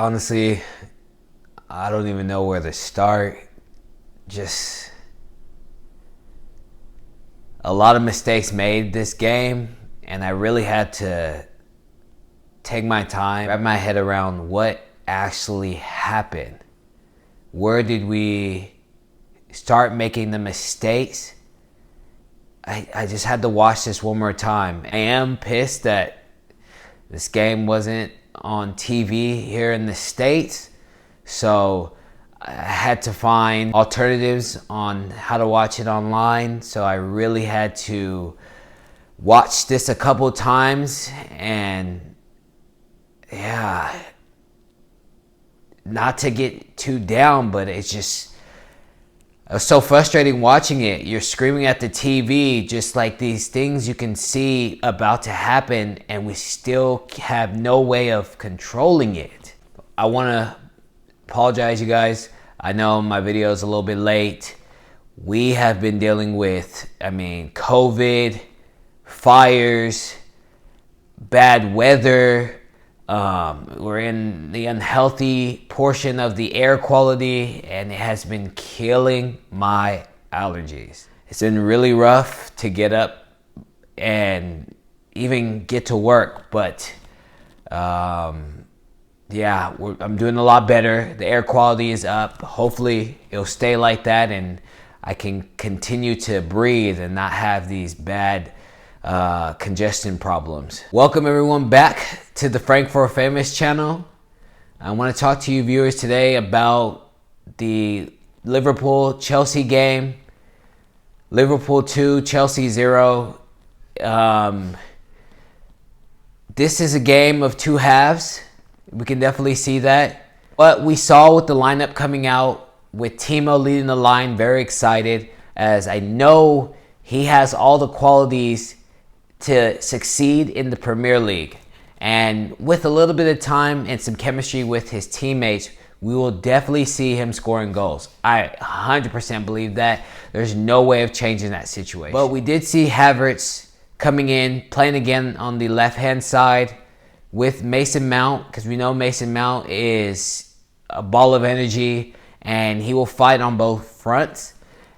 honestly, I don't even know where to start. Just a lot of mistakes made this game, and I really had to take my time, wrap my head around what actually happened. Where did we start making the mistakes? I just had to watch this one more time. I am pissed that this game wasn't on TV here in the States, so I had to find alternatives on how to watch it online. So I really had to watch this a couple times, and yeah, not to get too down, but it was so frustrating watching it. You're screaming at the TV, just like these things you can see about to happen, and we still have no way of controlling it. I want to apologize, you guys. I know my video is a little bit late. We have been dealing with, COVID, fires, bad weather. We're in the unhealthy portion of the air quality, and it has been killing my allergies. It's been really rough to get up and even get to work, but I'm doing a lot better. The air quality is up. Hopefully it'll stay like that, and I can continue to breathe and not have these bad congestion problems. Welcome everyone back to the Frankfurt Famous channel. I want to talk to you viewers today about the Liverpool-Chelsea game. Liverpool 2, Chelsea 0. This is a game of two halves. We can definitely see that. What we saw with the lineup coming out, with Timo leading the line, very excited, as I know he has all the qualities to succeed in the Premier League. And with a little bit of time and some chemistry with his teammates, we will definitely see him scoring goals. I 100% believe that. There's no way of changing that situation. But we did see Havertz coming in, playing again on the left-hand side with Mason Mount, because we know Mason Mount is a ball of energy and he will fight on both fronts.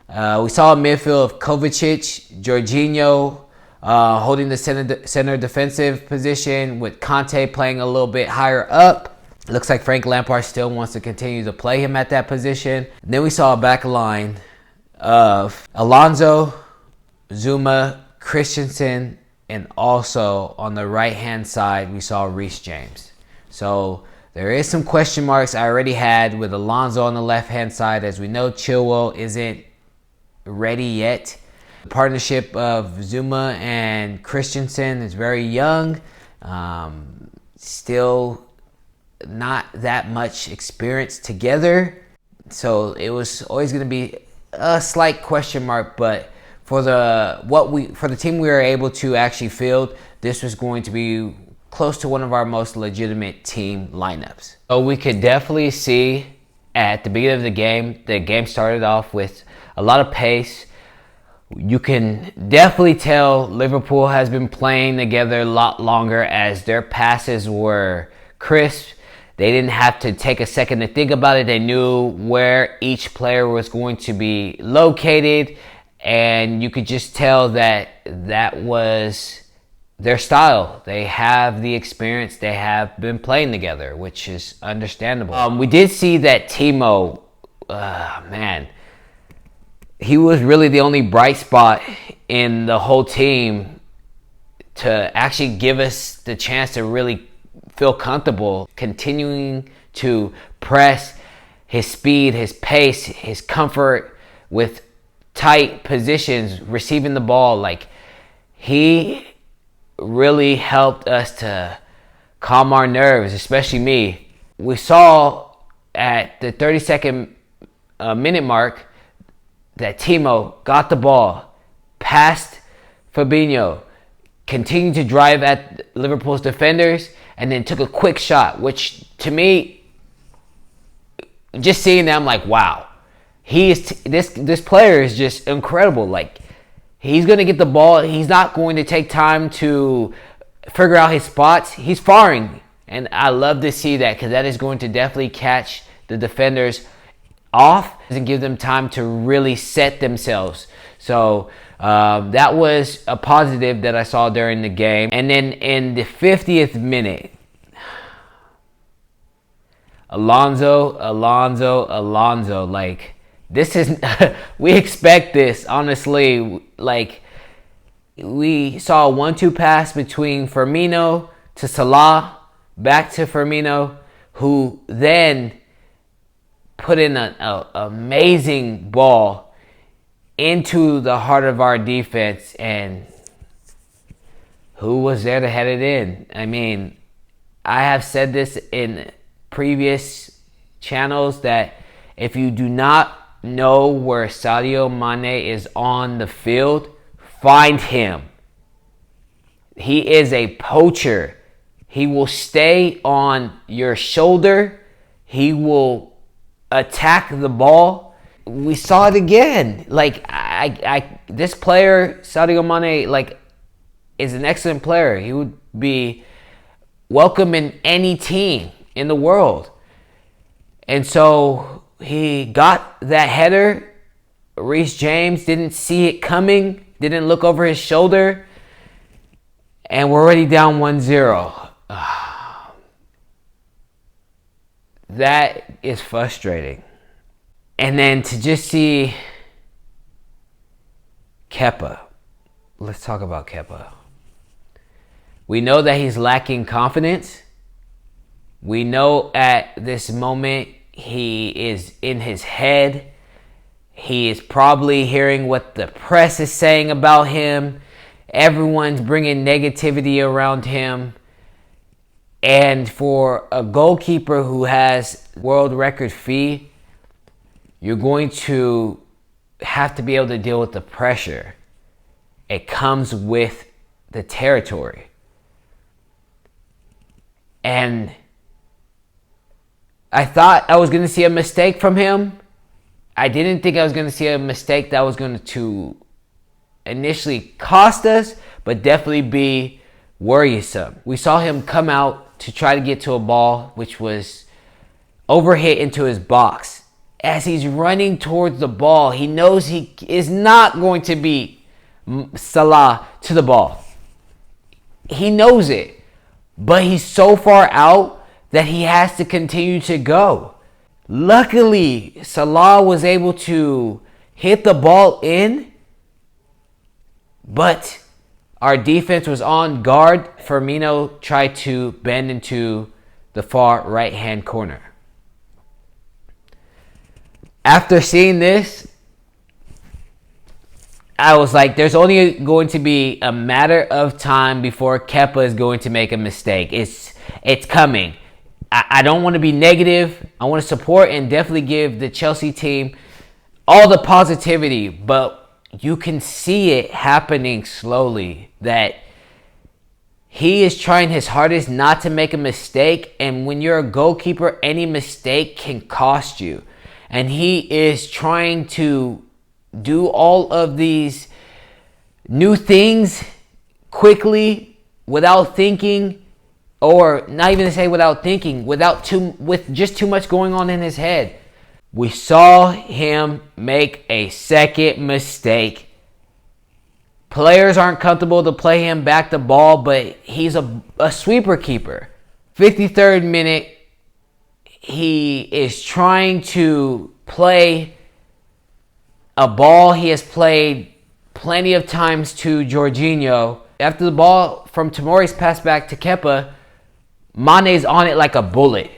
We saw a midfield of Kovacic, Jorginho, holding the center defensive position, with Conte playing a little bit higher up. It looks like Frank Lampard still wants to continue to play him at that position. And then we saw a back line of Alonso, Zuma, Christensen, and also on the right-hand side, we saw Reece James. So there is some question marks I already had with Alonso on the left-hand side. As we know, Chilwell isn't ready yet. The partnership of Zuma and Christensen is very young. Still not that much experience together. So it was always going to be a slight question mark, but for the team we were able to actually field, this was going to be close to one of our most legitimate team lineups. So we could definitely see at the beginning of the game started off with a lot of pace. You can definitely tell Liverpool has been playing together a lot longer, as their passes were crisp. They didn't have to take a second to think about it. They knew where each player was going to be located, and you could just tell that that was their style. They have the experience. They have been playing together, which is understandable. We did see that Timo, he was really the only bright spot in the whole team to actually give us the chance to really feel comfortable, continuing to press. His speed, his pace, his comfort with tight positions, receiving the ball. Like, he really helped us to calm our nerves, especially me. We saw at the 32nd minute mark that Timo got the ball, passed Fabinho, continued to drive at Liverpool's defenders, and then took a quick shot, which to me, just seeing that, I'm like, wow. This player is just incredible. Like, he's going to get the ball. He's not going to take time to figure out his spots. He's firing And I love to see that because that is going to definitely catch the defenders off and give them time to really set themselves. So that was a positive that I saw during the game. And then in the 50th minute, Alonso. Like, this is, we expect this, honestly. Like, we saw a 1-2 pass between Firmino to Salah, back to Firmino, who then put in an amazing ball into the heart of our defense. And who was there to head it in? I mean, I have said this in previous channels that if you do not know where Sadio Mane is on the field, find him. He is a poacher. He will stay on your shoulder. He will attack the ball. We saw it again. Like, this player, Sadio Mane, like, is an excellent player. He would be welcome in any team in the world. And so he got that header. Reece James didn't see it coming, didn't look over his shoulder, and we're already down 1-0. That is frustrating. And then to just see Kepa. Let's talk about Kepa. We know that he's lacking confidence. We know at this moment he is in his head. He is probably hearing what the press is saying about him. Everyone's bringing negativity around him. And for a goalkeeper who has world record fee, you're going to have to be able to deal with the pressure. It comes with the territory. And I thought I was going to see a mistake from him. I didn't think I was going to see a mistake that was going to initially cost us, but definitely be worrisome. We saw him come out to try to get to a ball, which was overhit into his box. As he's running towards the ball, he knows he is not going to beat Salah to the ball. He knows it, but he's so far out that he has to continue to go. Luckily, Salah was able to hit the ball in, but our defense was on guard. Firmino tried to bend into the far right-hand corner. After seeing this, I was like, there's only going to be a matter of time before Kepa is going to make a mistake. It's coming. I don't want to be negative. I want to support and definitely give the Chelsea team all the positivity, but you can see it happening slowly that he is trying his hardest not to make a mistake, and when you're a goalkeeper, any mistake can cost you. And he is trying to do all of these new things quickly without thinking, or not even to say without thinking, with just too much going on in his head. We saw him make a second mistake. Players aren't comfortable to play him back the ball, but he's a sweeper keeper. 53rd minute, he is trying to play a ball he has played plenty of times to Jorginho. After the ball from Tomori's pass back to Kepa, Mane's on it like a bullet.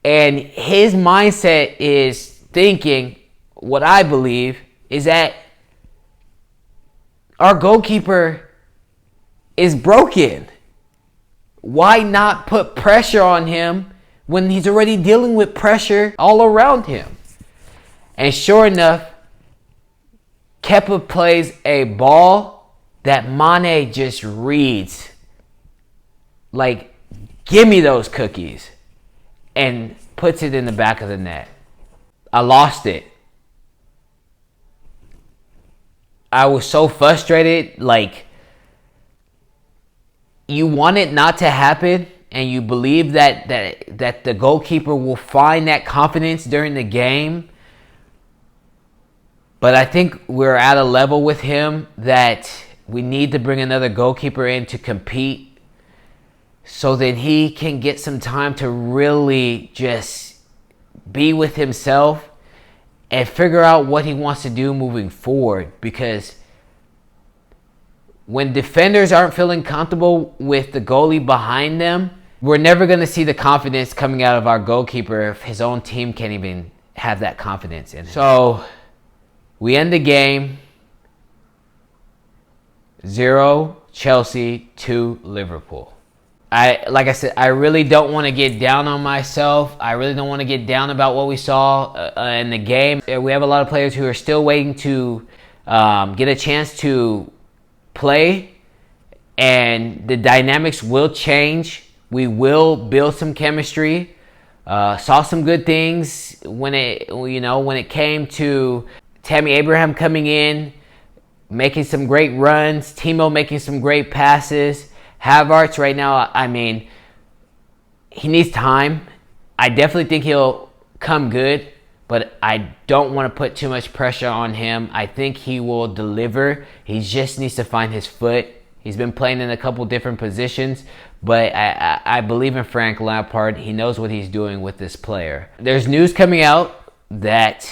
And his mindset is thinking, what I believe, is that our goalkeeper is broken. Why not put pressure on him when he's already dealing with pressure all around him? And sure enough, Kepa plays a ball that Mane just reads. Like, give me those cookies. And puts it in the back of the net. I lost it. I was so frustrated. Like, you want it not to happen and you believe that the goalkeeper will find that confidence during the game. But I think we're at a level with him that we need to bring another goalkeeper in to compete so that he can get some time to really just be with himself and figure out what he wants to do moving forward. Because when defenders aren't feeling comfortable with the goalie behind them, we're never going to see the confidence coming out of our goalkeeper if his own team can't even have that confidence in him. So we end the game 0 Chelsea, 2 Liverpool. Like I said, I really don't want to get down on myself. I really don't want to get down about what we saw in the game. We have a lot of players who are still waiting to get a chance to play, and the dynamics will change. We will build some chemistry. Saw some good things when it came to Tammy Abraham coming in, making some great runs, Timo making some great passes. Havertz right now, I mean, he needs time. I definitely think he'll come good, but I don't want to put too much pressure on him. I think he will deliver. He just needs to find his foot. He's been playing in a couple different positions, but I believe in Frank Lampard. He knows what he's doing with this player. There's news coming out that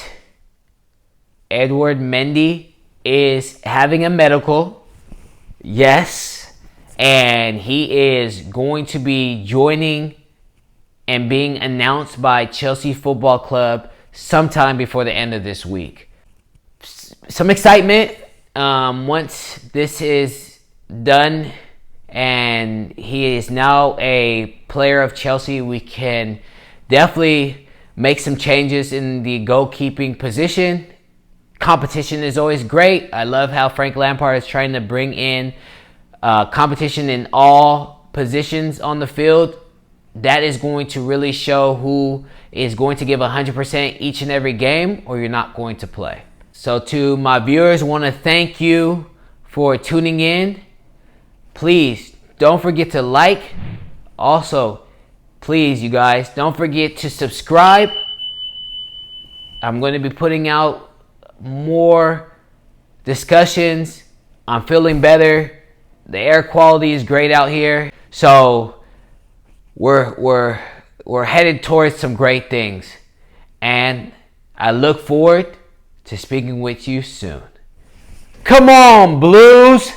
Edward Mendy is having a medical. Yes. And he is going to be joining and being announced by Chelsea Football Club sometime before the end of this week. Some excitement once this is done and he is now a player of Chelsea. We can definitely make some changes in the goalkeeping position. Competition is always great. I love how Frank Lampard is trying to bring in competition in all positions on the field. That is going to really show who is going to give 100% each and every game, or you're not going to play. So to my viewers, I want to thank you for tuning in. Please don't forget to like. Also, please, you guys, don't forget to subscribe. I'm going to be putting out more discussions. I'm feeling better. The air quality is great out here. So we're headed towards some great things. And I look forward to speaking with you soon. Come on, Blues!